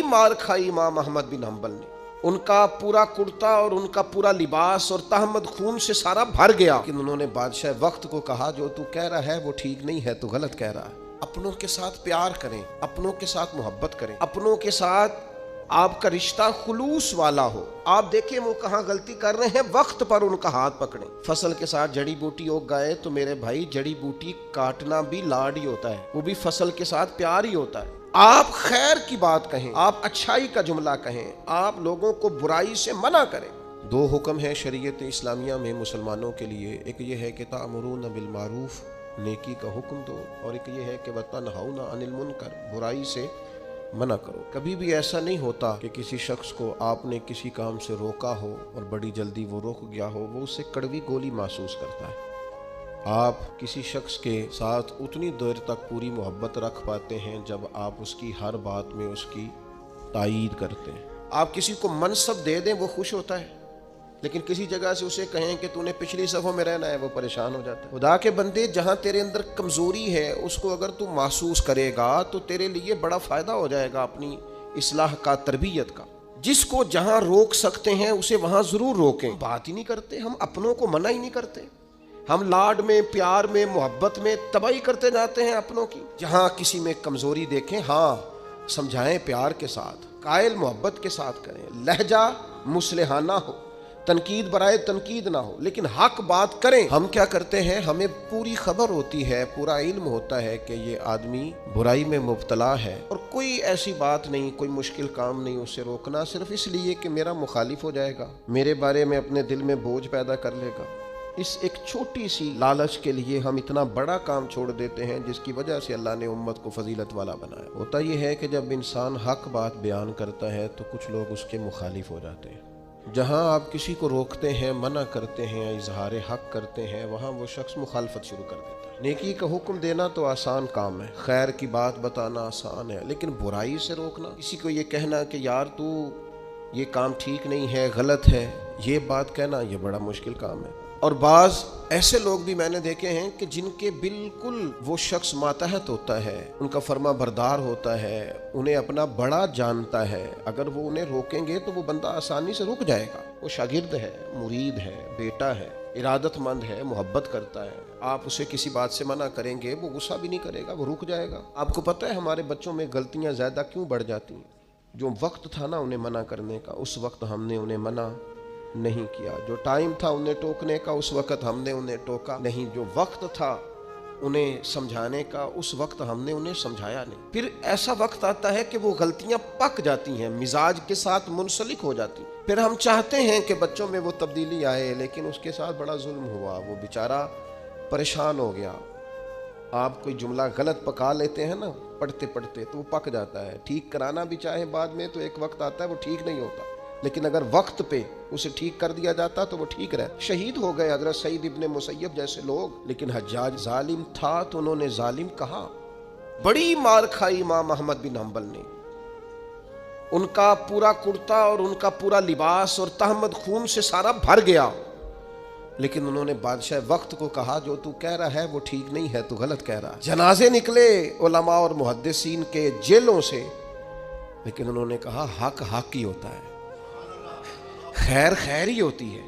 بڑی مار کھائی امام احمد بن حنبل نے، ان کا پورا کرتا اور ان کا پورا لباس اور تہمد خون سے سارا بھر گیا، لیکن انہوں نے بادشاہ وقت کو کہا جو تو کہہ رہا ہے وہ ٹھیک نہیں ہے، تو غلط کہہ رہا ہے۔ اپنوں کے ساتھ پیار کریں، اپنوں کے ساتھ محبت کریں، اپنوں کے ساتھ آپ کا رشتہ خلوص والا ہو۔ آپ دیکھیں وہ کہاں غلطی کر رہے ہیں، وقت پر ان کا ہاتھ پکڑیں۔ فصل کے ساتھ جڑی بوٹی اگ گئے تو میرے بھائی جڑی بوٹی کاٹنا بھی لاڈ ہی ہوتا ہے، وہ بھی فصل کے ساتھ پیار ہی ہوتا ہے۔ آپ خیر کی بات کہیں، آپ اچھائی کا جملہ کہیں، آپ لوگوں کو برائی سے منع کریں۔ دو حکم ہیں شریعت اسلامیہ میں مسلمانوں کے لیے، ایک یہ ہے کہ تأمرون بالمعروف، نیکی کا حکم دو، اور ایک یہ ہے کہ وتنہون عن المنکر، برائی سے منع کرو۔ کبھی بھی ایسا نہیں ہوتا کہ کسی شخص کو آپ نے کسی کام سے روکا ہو اور بڑی جلدی وہ رک گیا ہو، وہ اس سے کڑوی گولی محسوس کرتا ہے۔ آپ کسی شخص کے ساتھ اتنی دیر تک پوری محبت رکھ پاتے ہیں جب آپ اس کی ہر بات میں اس کی تائید کرتے ہیں۔ آپ کسی کو منصب دے دیں وہ خوش ہوتا ہے، لیکن کسی جگہ سے اسے کہیں کہ تو نے پچھلی صفوں میں رہنا ہے، وہ پریشان ہو جاتا ہے۔ خدا کے بندے، جہاں تیرے اندر کمزوری ہے اس کو اگر تو محسوس کرے گا تو تیرے لیے بڑا فائدہ ہو جائے گا اپنی اصلاح کا، تربیت کا۔ جس کو جہاں روک سکتے ہیں اسے وہاں ضرور روکیں۔ بات ہی نہیں کرتے، ہم اپنوں کو منع ہی نہیں کرتے، ہم لاڈ میں، پیار میں، محبت میں تباہی کرتے جاتے ہیں اپنوں کی۔ جہاں کسی میں کمزوری دیکھیں، ہاں سمجھائیں، پیار کے ساتھ، قائل محبت کے ساتھ کریں، لہجہ مصلحانہ ہو، تنقید برائے تنقید نہ ہو، لیکن حق بات کریں۔ ہم کیا کرتے ہیں، ہمیں پوری خبر ہوتی ہے، پورا علم ہوتا ہے کہ یہ آدمی برائی میں مبتلا ہے، اور کوئی ایسی بات نہیں، کوئی مشکل کام نہیں اسے روکنا، صرف اس لیے کہ میرا مخالف ہو جائے گا، میرے بارے میں اپنے دل میں بوجھ پیدا کر لے گا۔ اس ایک چھوٹی سی لالچ کے لیے ہم اتنا بڑا کام چھوڑ دیتے ہیں جس کی وجہ سے اللہ نے امت کو فضیلت والا بنایا۔ ہوتا یہ ہے کہ جب انسان حق بات بیان کرتا ہے تو کچھ لوگ اس کے مخالف ہو جاتے ہیں۔ جہاں آپ کسی کو روکتے ہیں، منع کرتے ہیں، اظہار حق کرتے ہیں، وہاں وہ شخص مخالفت شروع کر دیتا ہے۔ نیکی کا حکم دینا تو آسان کام ہے، خیر کی بات بتانا آسان ہے، لیکن برائی سے روکنا، کسی کو یہ کہنا کہ یار تو یہ کام ٹھیک نہیں ہے، غلط ہے، یہ بات کہنا، یہ بڑا مشکل کام ہے۔ اور بعض ایسے لوگ بھی میں نے دیکھے ہیں کہ جن کے بالکل وہ شخص ماتحت ہوتا ہے، ان کا فرما بردار ہوتا ہے، انہیں اپنا بڑا جانتا ہے، اگر وہ انہیں روکیں گے تو وہ بندہ آسانی سے رک جائے گا۔ وہ شاگرد ہے، مرید ہے، بیٹا ہے، ارادت مند ہے، محبت کرتا ہے، آپ اسے کسی بات سے منع کریں گے وہ غصہ بھی نہیں کرے گا، وہ رک جائے گا۔ آپ کو پتہ ہے ہمارے بچوں میں غلطیاں زیادہ کیوں بڑھ جاتی ہیں؟ جو وقت تھا نا انہیں منع کرنے کا، اس وقت ہم نے انہیں منع نہیں کیا۔ جو ٹائم تھا انہیں ٹوکنے کا، اس وقت ہم نے انہیں ٹوکا نہیں۔ جو وقت تھا انہیں سمجھانے کا، اس وقت ہم نے انہیں سمجھایا نہیں۔ پھر ایسا وقت آتا ہے کہ وہ غلطیاں پک جاتی ہیں، مزاج کے ساتھ منسلک ہو جاتی ہیں، پھر ہم چاہتے ہیں کہ بچوں میں وہ تبدیلی آئے، لیکن اس کے ساتھ بڑا ظلم ہوا، وہ بیچارہ پریشان ہو گیا۔ آپ کوئی جملہ غلط پکا لیتے ہیں نا پڑھتے پڑھتے تو وہ پک جاتا ہے، ٹھیک کرانا بھی چاہے بعد میں تو ایک وقت آتا ہے وہ ٹھیک نہیں ہوتا، لیکن اگر وقت پہ اسے ٹھیک کر دیا جاتا تو وہ ٹھیک رہتا۔ شہید ہو گئے حضرت سعید ابن مسیب جیسے لوگ، لیکن حجاج ظالم تھا تو انہوں نے ظالم کہا۔ بڑی مار کھائی امام احمد بن حنبل نے، ان کا پورا کرتا اور ان کا پورا لباس اور تہمد خون سے سارا بھر گیا، لیکن انہوں نے بادشاہ وقت کو کہا جو تو کہہ رہا ہے وہ ٹھیک نہیں ہے، تو غلط کہہ رہا ہے۔ جنازے نکلے علماء اور محدثین کے جیلوں سے، لیکن انہوں نے کہا حق حق ہی ہوتا ہے، خیر خیر ہی ہوتی ہے۔